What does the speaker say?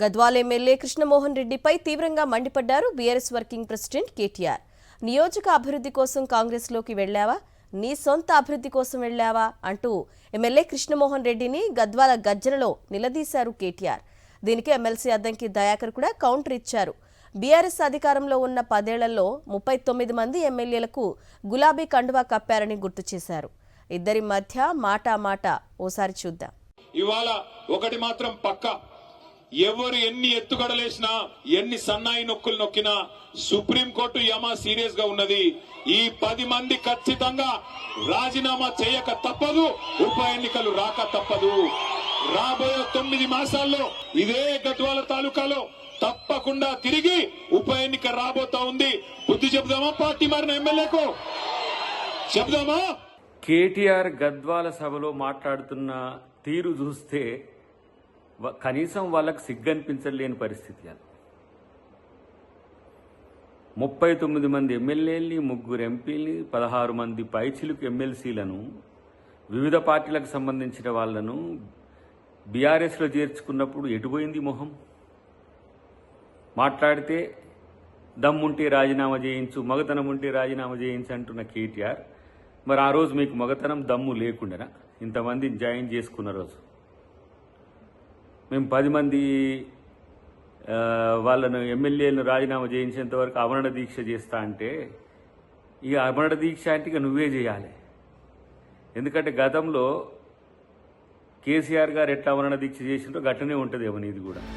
Gadwal MLA Krishnamohan రెడ్డిపై తీవ్రంగా మండిపడ్డారు బీఆర్ఎస్ వర్కింగ్ ప్రెసిడెంట్ కేటీఆర్. నియోజక అభివృద్ధి కోసం కాంగ్రెస్లోకి వెళ్లావా, నీ సొంత అభివృద్ధి కోసం వెళ్లావా అంటూ ఎమ్మెల్యే కృష్ణమోహన్ రెడ్డిని గద్వాల గజ్జలలో నిలదీశారు కేటీఆర్. దీనికి ఎమ్మెల్సీ అద్దంకి దయాకర్ కూడా కౌంటర్ ఇచ్చారు. బీఆర్ఎస్ అధికారంలో ఉన్న 10 ఏళ్లలో 39 మంది ఎమ్మెల్యేలకు గులాబీ కండువా కప్పారని గుర్తు చేశారు. ఇద్దరి మధ్య మాట ఓసారి చూద్దాం. ఇవాళ ఒకటి మాత్రం పక్కా, ఎవరు ఎన్ని ఎత్తుగడలేసినా ఎన్ని సన్నాయి నొక్కులు నొక్కినా సుప్రీంకోర్టు యమా సీరియస్ గా ఉన్నది. ఈ 10 మంది ఖచ్చితంగా రాజీనామా చేయక తప్పదు, ఉప ఎన్నికలు రాక తప్పదు. రాబోయే 9 మాసాల్లో ఇదే గద్వాల తాలూకాలో తప్పకుండా తిరిగి ఉప ఎన్నిక రాబోతా ఉంది. బుద్ధి చెబుదామా పార్టీ మారిన ఎమ్మెల్యేకు? చెబుదామా? కేటీఆర్ గద్వాల సభలో మాట్లాడుతున్న తీరు చూస్తే కనీసం వాళ్ళకు సిగ్గనిపించలేని పరిస్థితి. 39 మంది ఎమ్మెల్యేలని, 3 ఎంపీలని, 16 మంది పైచిలుకు ఎమ్మెల్సీలను, వివిధ పార్టీలకు సంబంధించిన వాళ్లను బీఆర్ఎస్లో చేర్చుకున్నప్పుడు ఎటుపోయింది మొహం? మాట్లాడితే దమ్ముంటే రాజీనామా చేయించు, మగతనం ఉంటే రాజీనామా చేయించు అంటున్న కేటీఆర్, మరి ఆ రోజు మీకు మగతనం దమ్ము లేకుండా ఇంతమందిని జాయిన్ చేసుకున్న రోజు మేము 10 మంది వాళ్ళను ఎమ్మెల్యేలను రాజీనామా చేయించేంత వరకు ఆమరణ దీక్ష చేస్తా అంటే, ఇక ఆమరణ దీక్ష అంటే ఇక నువ్వే చేయాలి. ఎందుకంటే గతంలో కేసీఆర్ గారు ఎట్లా ఆమరణ దీక్ష చేసిందో గట్టనే ఉంటుంది ఏమో నీది కూడా.